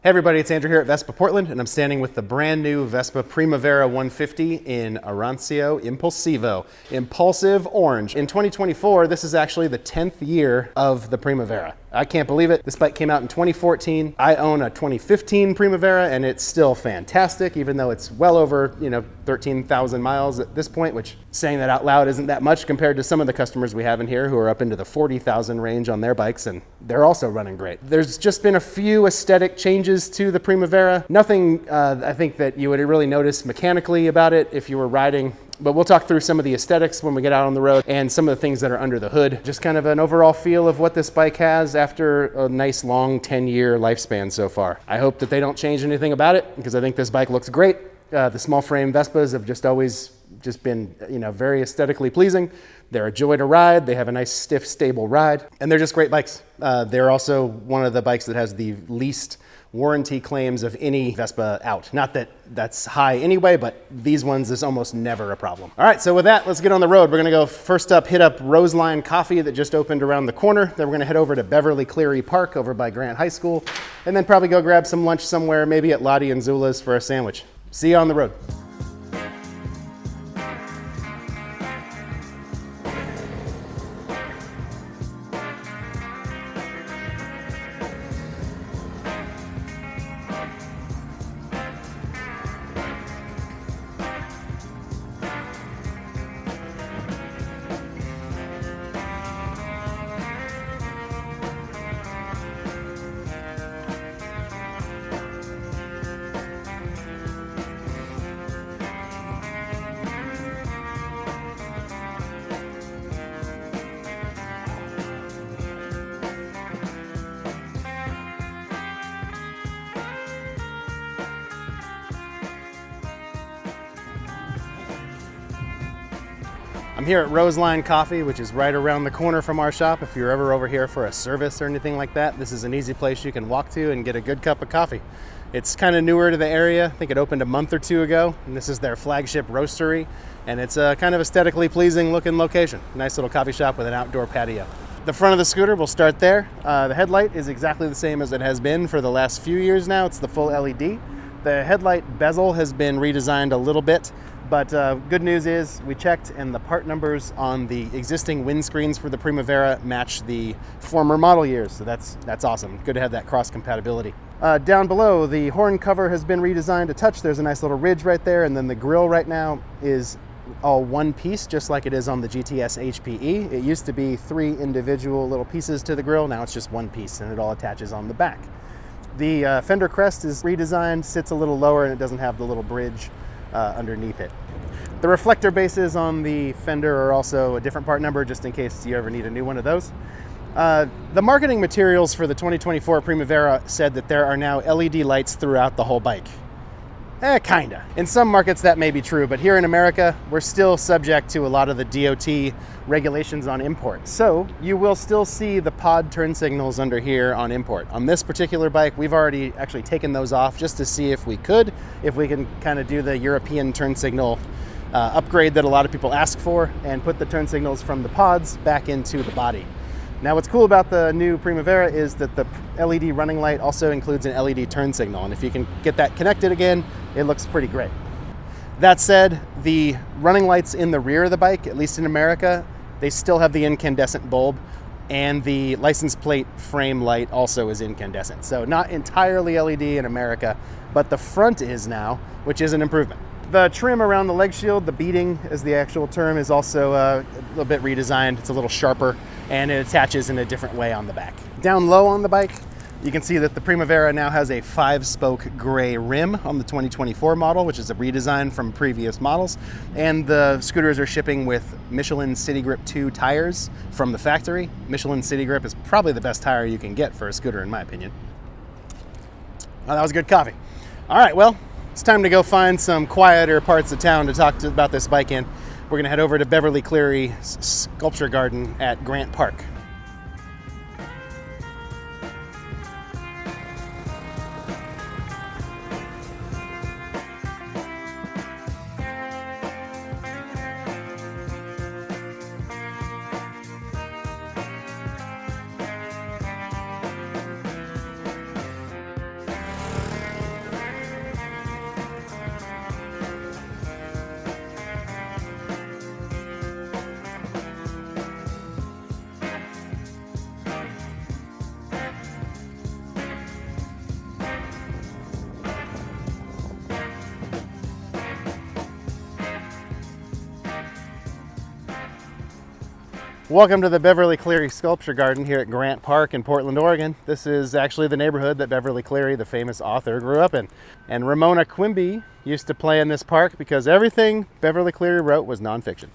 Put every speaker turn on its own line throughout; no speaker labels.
Hey everybody, it's Andrew here at Vespa Portland, and I'm standing with the brand new Vespa Primavera 150 in Arancio Impulsivo, impulsive orange. In 2024, this is actually the 10th year of the Primavera. I can't believe it. This bike came out in 2014. I own a 2015 Primavera, and it's still fantastic, even though it's well over, 13,000 miles at this point, which saying that out loud isn't that much compared to some of the customers we have in here who are up into the 40,000 range on their bikes, and they're also running great. There's just been a few aesthetic changes to the Primavera. Nothing I think that you would really notice mechanically about it if you were riding, but we'll talk through some of the aesthetics when we get out on the road and some of the things that are under the hood. Just kind of an overall feel of what this bike has after a nice long 10-year lifespan so far. I hope that they don't change anything about it because I think this bike looks great. The small frame Vespas have just always been, very aesthetically pleasing. They're a joy to ride. They have a nice, stiff, stable ride, and they're just great bikes. They're also one of the bikes that has the least warranty claims of any Vespa out. Not that that's high anyway, but these ones is almost never a problem. All right, so with that, let's get on the road. We're gonna go first up, hit up Roseline Coffee that just opened around the corner. Then we're gonna head over to Beverly Cleary Park over by Grant High School, and then probably go grab some lunch somewhere, maybe at Lottie and Zula's for a sandwich. See you on the road. I'm here at Roseline Coffee, which is right around the corner from our shop. If you're ever over here for a service or anything like that, this is an easy place you can walk to and get a good cup of coffee. It's kind of newer to the area. I think it opened a month or two ago, and this is their flagship roastery, and it's a kind of aesthetically pleasing looking location. Nice little coffee shop with an outdoor patio. The front of the scooter, we'll start there. The headlight is exactly the same as it has been for the last few years now. It's the full LED. The headlight bezel has been redesigned a little bit, but good news is we checked and the part numbers on the existing windscreens for the Primavera match the former model years, so that's awesome. Good to have that cross compatibility. Down below, the horn cover has been redesigned a touch. There's a nice little ridge right there, and then the grille right now is all one piece, just like it is on the GTS HPE. It used to be 3 individual little pieces to the grille. Now it's just one piece, and it all attaches on the back. The fender crest is redesigned, sits a little lower, and it doesn't have the little bridge underneath it. The reflector bases on the fender are also a different part number, just in case you ever need a new one of those. The marketing materials for the 2024 Primavera said that there are now LED lights throughout the whole bike. Kinda. In some markets that may be true, but here in America, we're still subject to a lot of the DOT regulations on import. So you will still see the pod turn signals under here on import. On this particular bike, we've already actually taken those off just to see if we can kind of do the European turn signal upgrade that a lot of people ask for and put the turn signals from the pods back into the body. Now what's cool about the new Primavera is that the LED running light also includes an LED turn signal, and if you can get that connected again, it looks pretty great. That said, the running lights in the rear of the bike, at least in America, they still have the incandescent bulb, and the license plate frame light also is incandescent. So not entirely LED in America, but the front is now, which is an improvement. The trim around the leg shield, the beading is the actual term, is also a little bit redesigned. It's a little sharper, and it attaches in a different way on the back. Down low on the bike, you can see that the Primavera now has a 5-spoke gray rim on the 2024 model, which is a redesign from previous models. And the scooters are shipping with Michelin City Grip 2 tires from the factory. Michelin City Grip is probably the best tire you can get for a scooter, in my opinion. Oh, that was good coffee. All right, well, it's time to go find some quieter parts of town to talk about this bike in. We're gonna head over to Beverly Cleary Sculpture Garden at Grant Park. Welcome to the Beverly Cleary Sculpture Garden here at Grant Park in Portland, Oregon. This is actually the neighborhood that Beverly Cleary, the famous author, grew up in. And Ramona Quimby used to play in this park because everything Beverly Cleary wrote was nonfiction.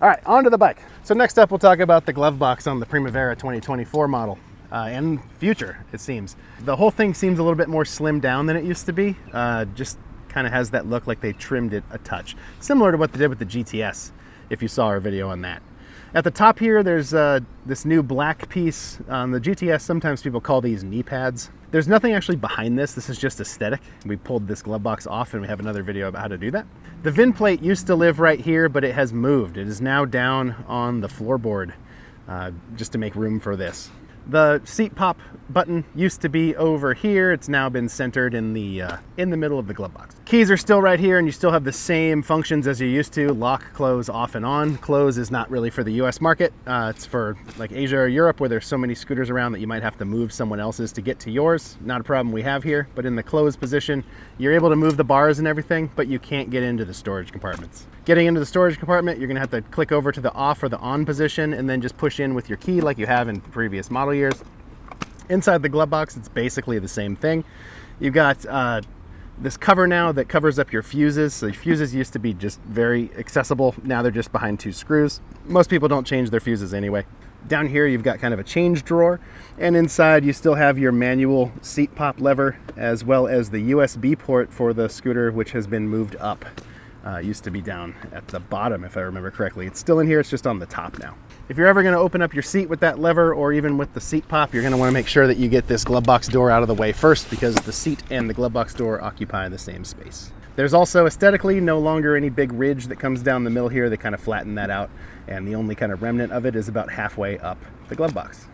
All right, on to the bike. So next up, we'll talk about the Glovebox on the Primavera 2024 model. And future, it seems. The whole thing seems a little bit more slimmed down than it used to be. Just kind of has that look like they trimmed it a touch. Similar to what they did with the GTS, if you saw our video on that. At the top here, there's this new black piece. On the GTS, sometimes people call these knee pads. There's nothing actually behind this. This is just aesthetic. We pulled this Glovebox off and we have another video about how to do that. The VIN plate used to live right here, but it has moved. It is now down on the floorboard just to make room for this. The seat pop button used to be over here. It's now been centered in the middle of the glove box. Keys are still right here, and you still have the same functions as you used to: lock, close, off and on. Close is not really for the US market. It's for like Asia or Europe, where there's so many scooters around that you might have to move someone else's to get to yours. Not a problem we have here, but in the close position, you're able to move the bars and everything, but you can't get into the storage compartments. Getting into the storage compartment, you're gonna have to click over to the off or the on position and then just push in with your key like you have in previous model years. Inside the glove box, it's basically the same thing. You've got this cover now that covers up your fuses. So your fuses used to be just very accessible. Now they're just behind two screws. Most people don't change their fuses anyway. Down here, you've got kind of a change drawer, and inside you still have your manual seat pop lever, as well as the USB port for the scooter, which has been moved up. Used to be down at the bottom, if I remember correctly. It's still in here, it's just on the top now. If you're ever gonna open up your seat with that lever, or even with the seat pop, you're gonna wanna make sure that you get this glove box door out of the way first, because the seat and the glove box door occupy the same space. There's also aesthetically no longer any big ridge that comes down the middle here. They kind of flatten that out, and the only kind of remnant of it is about halfway up the glove box.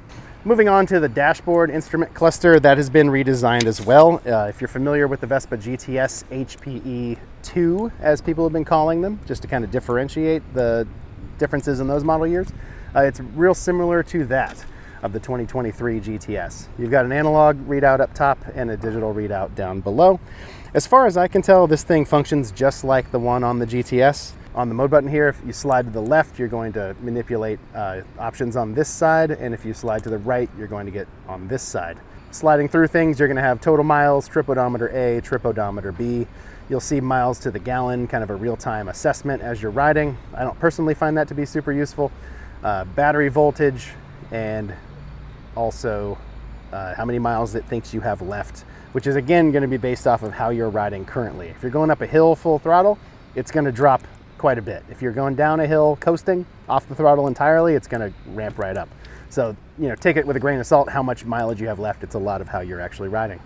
Moving on to the dashboard instrument cluster, that has been redesigned as well. If you're familiar with the Vespa GTS HPE 2, as people have been calling them, just to kind of differentiate the differences in those model years, it's real similar to that of the 2023 GTS. You've got an analog readout up top and a digital readout down below. As far as I can tell, this thing functions just like the one on the GTS. On the mode button here, if you slide to the left, you're going to manipulate options on this side, and if you slide to the right, you're going to get on this side. Sliding through things, you're going to have total miles, trip odometer A, trip odometer B. You'll see miles to the gallon, kind of a real-time assessment as you're riding. I don't personally find that to be super useful. Battery voltage, and also how many miles it thinks you have left, which is again going to be based off of how you're riding currently. If you're going up a hill full throttle, it's going to drop quite a bit. If you're going down a hill coasting off the throttle entirely, it's going to ramp right up. So, you know, take it with a grain of salt how much mileage you have left. It's a lot of how you're actually riding.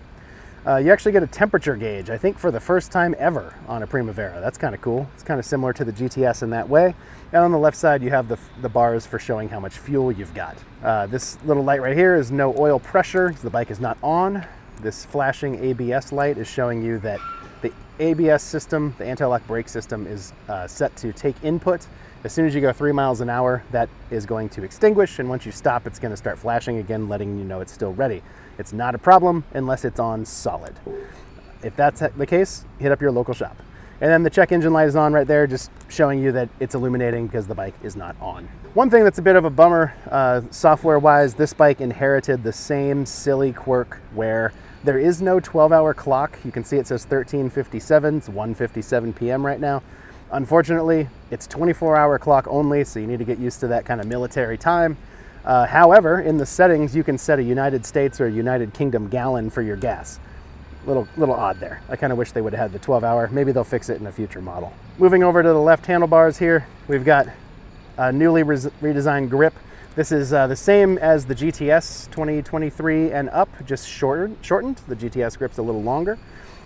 You actually get a temperature gauge, I think for the first time ever on a Primavera. That's kind of cool. It's kind of similar to the GTS in that way. And on the left side, you have the bars for showing how much fuel you've got. This little light right here is no oil pressure. The bike is not on. This flashing ABS light is showing you that the ABS system, the anti-lock brake system, is set to take input. As soon as you go 3 miles an hour, that is going to extinguish, and once you stop, it's going to start flashing again, letting you know it's still ready. It's not a problem unless it's on solid. If that's the case, hit up your local shop. And then the check engine light is on right there, just showing you that it's illuminating because the bike is not on. One thing that's a bit of a bummer, software-wise, this bike inherited the same silly quirk where there is no 12-hour clock. You can see it says 13:57, it's 1:57 p.m. right now. Unfortunately, it's 24-hour clock only, so you need to get used to that kind of military time. However, in the settings, you can set a United States or United Kingdom gallon for your gas. Little odd there. I kind of wish they would have had the 12-hour. Maybe they'll fix it in a future model. Moving over to the left handlebars here, we've got a newly redesigned grip. This is the same as the GTS 2023 and up, just shortened. The GTS grip's a little longer.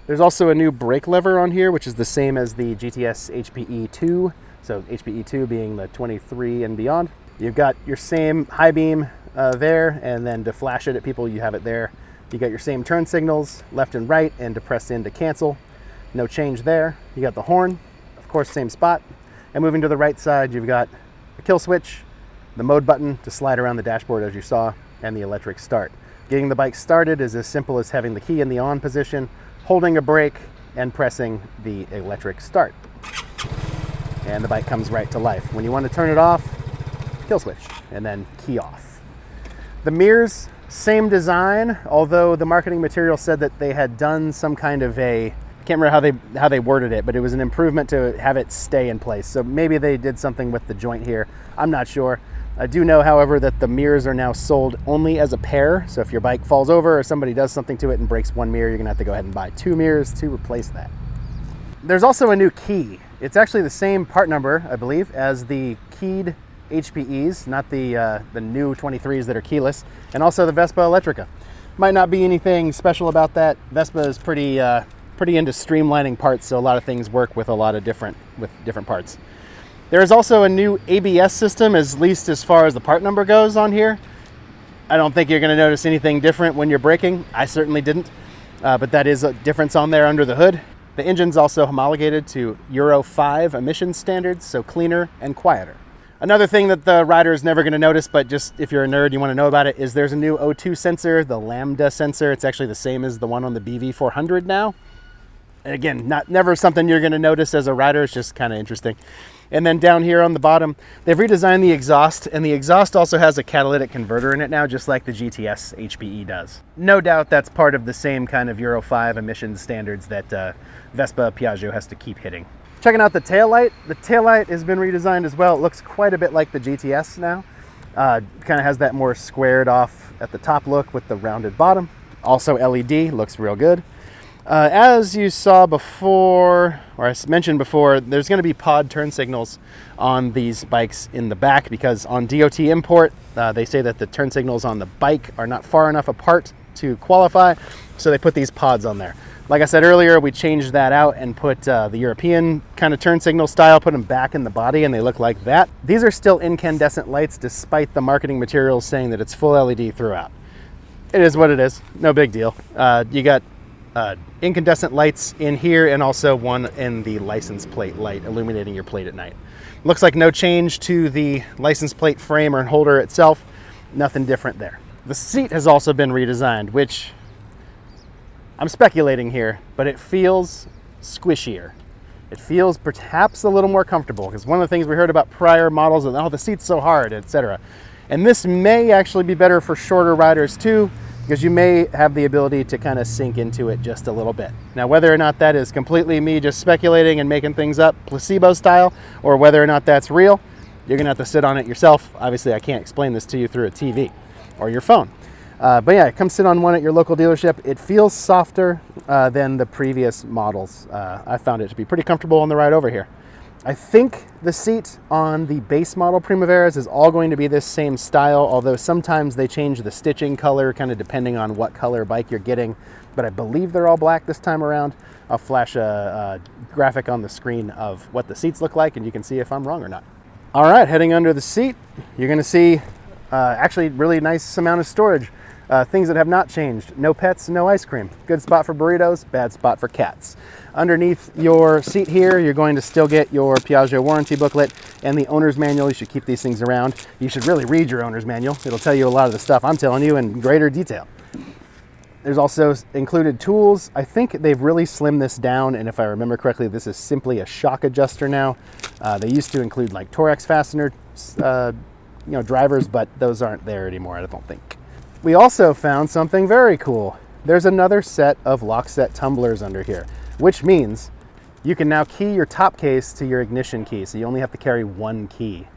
There's also a new brake lever on here, which is the same as the GTS HPE 2. So HPE 2 being the 23 and beyond. You've got your same high beam there, and then to flash it at people, you have it there. You got your same turn signals, left and right, and to press in to cancel. No change there. You got the horn, of course, same spot. And moving to the right side, you've got a kill switch, the mode button to slide around the dashboard as you saw, and the electric start. Getting the bike started is as simple as having the key in the on position, holding a brake, and pressing the electric start. And the bike comes right to life. When you want to turn it off, kill switch. and then key off. The mirrors, same design, although the marketing material said that they had done some kind of I can't remember how they worded it, but it was an improvement to have it stay in place. So maybe they did something with the joint here. I'm not sure. I do know, however, that the mirrors are now sold only as a pair. So if your bike falls over or somebody does something to it and breaks one mirror, you're gonna have to go ahead and buy 2 mirrors to replace that. There's also a new key. It's actually the same part number, I believe, as the keyed HPEs, not the new 23s that are keyless, and also the Vespa Electrica. Might not be anything special about that. Vespa is pretty into streamlining parts, so a lot of things work with a lot of different parts. There is also a new ABS system, at least as far as the part number goes on here. I don't think you're going to notice anything different when you're braking. I certainly didn't, but that is a difference on there under the hood. The engine's also homologated to Euro 5 emissions standards, so cleaner and quieter. Another thing that the rider is never going to notice, but just if you're a nerd, you want to know about it, is there's a new O2 sensor, the Lambda sensor. It's actually the same as the one on the BV400 now. Again, never something you're going to notice as a rider. It's just kind of interesting. And then down here on the bottom, they've redesigned the exhaust, and the exhaust also has a catalytic converter in it now, just like the GTS HPE does. No doubt that's part of the same kind of Euro 5 emissions standards that Vespa Piaggio has to keep hitting. Checking out the taillight. The taillight has been redesigned as well. It looks quite a bit like the GTS now. Kind of has that more squared off at the top look with the rounded bottom. Also LED, looks real good. As you saw before, or I mentioned before, there's going to be pod turn signals on these bikes in the back, because on DOT import, they say that the turn signals on the bike are not far enough apart to qualify, so they put these pods on there. Like I said earlier, we changed that out and put the European kind of turn signal style, put them back in the body, and they look like that. These are still incandescent lights, despite the marketing materials saying that it's full LED throughout. It is what it is, no big deal. You got incandescent lights in here, and also one in the license plate light illuminating your plate at night. Looks like no change to the license plate frame or holder itself. Nothing different there. The seat has also been redesigned, which I'm speculating here, but it feels squishier. It feels perhaps a little more comfortable, because one of the things we heard about prior models is, oh, the seat's so hard, etc. And this may actually be better for shorter riders too, because you may have the ability to kind of sink into it just a little bit. Now, whether or not that is completely me just speculating and making things up placebo style, or whether or not that's real, you're gonna have to sit on it yourself. Obviously, I can't explain this to you through a TV or your phone. But yeah, come sit on one at your local dealership. It feels softer than the previous models. I found it to be pretty comfortable on the ride over here. I think the seat on the base model Primaveras is all going to be this same style, although sometimes they change the stitching color kind of depending on what color bike you're getting. But I believe they're all black this time around. I'll flash a graphic on the screen of what the seats look like, and you can see if I'm wrong or not. All right, heading under the seat, you're gonna see actually really nice amount of storage. Things that have not changed: no pets, no ice cream. Good spot for burritos, bad spot for cats. Underneath your seat here, you're going to still get your Piaggio warranty booklet and the owner's manual. You should keep these things around. You should really read your owner's manual. It'll tell you a lot of the stuff I'm telling you in greater detail. There's also included tools. I think they've really slimmed this down, and if I remember correctly, this is simply a shock adjuster now. They used to include like Torx fastener drivers, but those aren't there anymore, I don't think. We also found something very cool. There's another set of lock set tumblers under here, which means you can now key your top case to your ignition key, so you only have to carry one key.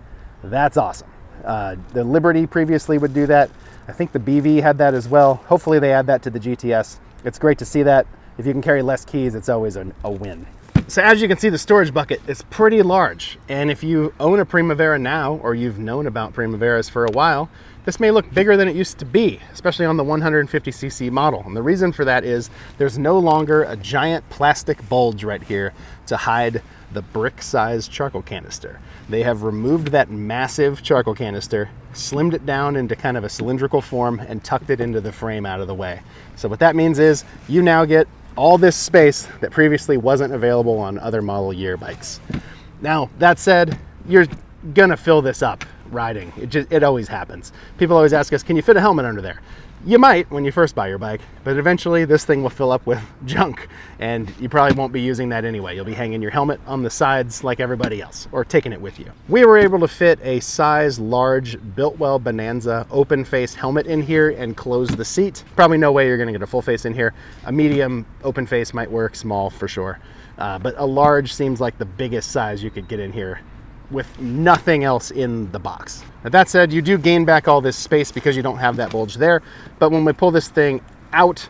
That's awesome. The Liberty previously would do that. I think the BV had that as well. Hopefully they add that to the GTS. It's great to see that. If you can carry less keys, it's always a win. So as you can see, the storage bucket is pretty large. And if you own a Primavera now, or you've known about Primaveras for a while, this may look bigger than it used to be, especially on the 150cc model. And the reason for that is there's no longer a giant plastic bulge right here to hide the brick-sized charcoal canister. They have removed that massive charcoal canister, slimmed it down into kind of a cylindrical form, and tucked it into the frame out of the way. So what that means is you now get all this space that previously wasn't available on other model year bikes. Now, that said, you're gonna fill this up riding. It always happens. People always ask us, can you fit a helmet under there? You might when you first buy your bike, but eventually this thing will fill up with junk and you probably won't be using that anyway. You'll be hanging your helmet on the sides like everybody else, or taking it with you. We were able to fit a size large Biltwell Bonanza open face helmet in here and close the seat. Probably no way you're gonna get a full face in here. A medium open face might work, small for sure. But a large seems like the biggest size you could get in here with nothing else in the box. Now, that said, you do gain back all this space because you don't have that bulge there. But when we pull this thing out,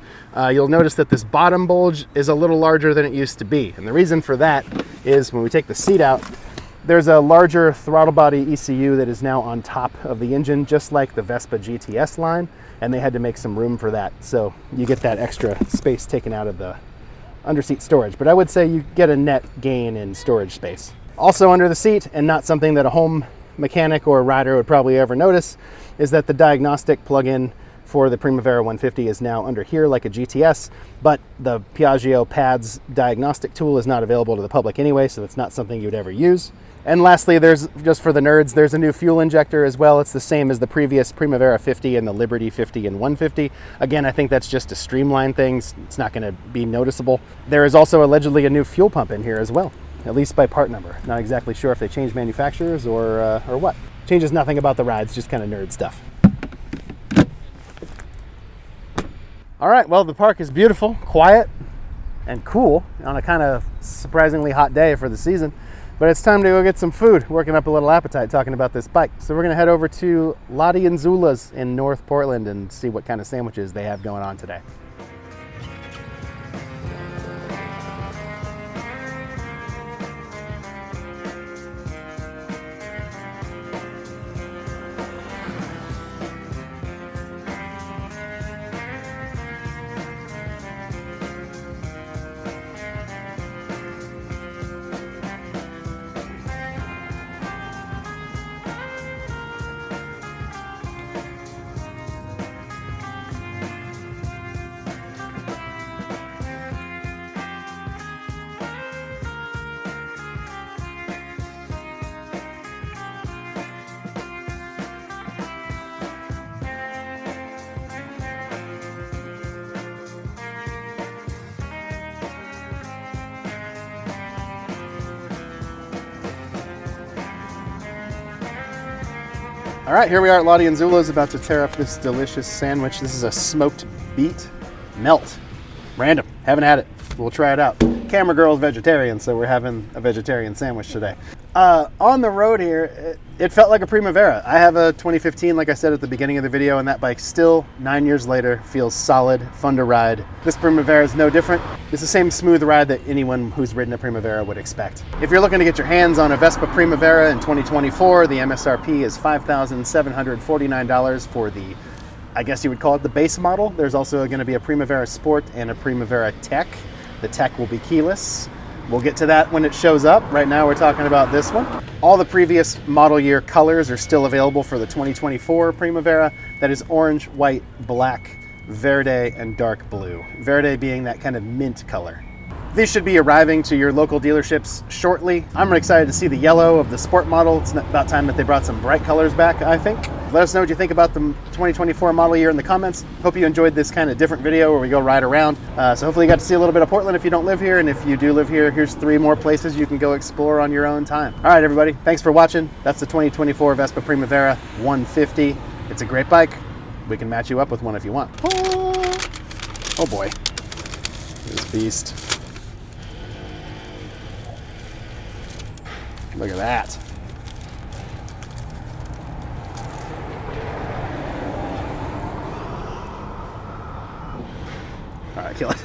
you'll notice that this bottom bulge is a little larger than it used to be. And the reason for that is when we take the seat out, there's a larger throttle body ECU that is now on top of the engine, just like the Vespa GTS line. And they had to make some room for that. So you get that extra space taken out of the underseat storage. But I would say you get a net gain in storage space. Also under the seat, and not something that a home mechanic or rider would probably ever notice, is that the diagnostic plug-in for the Primavera 150 is now under here like a GTS, but the Piaggio pads diagnostic tool is not available to the public anyway, so that's not something you'd ever use. And lastly, there's, just for the nerds, there's a new fuel injector as well. It's the same as the previous Primavera 50 and the Liberty 50 and 150. Again, I think that's just to streamline things. It's not going to be noticeable. There is also allegedly a new fuel pump in here as well, at least by part number. Not exactly sure if they changed manufacturers or what. Changes nothing about the rides, just kind of nerd stuff. All right, well, the park is beautiful, quiet, and cool on a kind of surprisingly hot day for the season. But it's time to go get some food, working up a little appetite talking about this bike. So we're gonna head over to Lottie and Zula's in North Portland and see what kind of sandwiches they have going on today. All right, here we are at Lottie and Zula's, about to tear up this delicious sandwich. This is a smoked beet melt. Random, haven't had it. We'll try it out. Camera girl's vegetarian, so we're having a vegetarian sandwich today. On the road here, it felt like a Primavera. I have a 2015, like I said at the beginning of the video, and that bike still, 9 years later, feels solid, fun to ride. This Primavera is no different. It's the same smooth ride that anyone who's ridden a Primavera would expect. If you're looking to get your hands on a Vespa Primavera in 2024, the MSRP is $5,749 for the, I guess you would call it the base model. There's also going to be a Primavera Sport and a Primavera Tech. The Tech will be keyless. We'll get to that when it shows up. Right now we're talking about this one. All the previous model year colors are still available for the 2024 Primavera. That is orange, white, black, verde, and dark blue. Verde being that kind of mint color. These should be arriving to your local dealerships shortly. I'm excited to see the yellow of the sport model. It's about time that they brought some bright colors back, I think. Let us know what you think about the 2024 model year in the comments. Hope you enjoyed this kind of different video where we go ride around. So hopefully you got to see a little bit of Portland if you don't live here. And if you do live here, here's 3 more places you can go explore on your own time. All right, everybody, thanks for watching. That's the 2024 Vespa Primavera 150. It's a great bike. We can match you up with one if you want. Oh boy, this beast. Look at that. All right, kill it.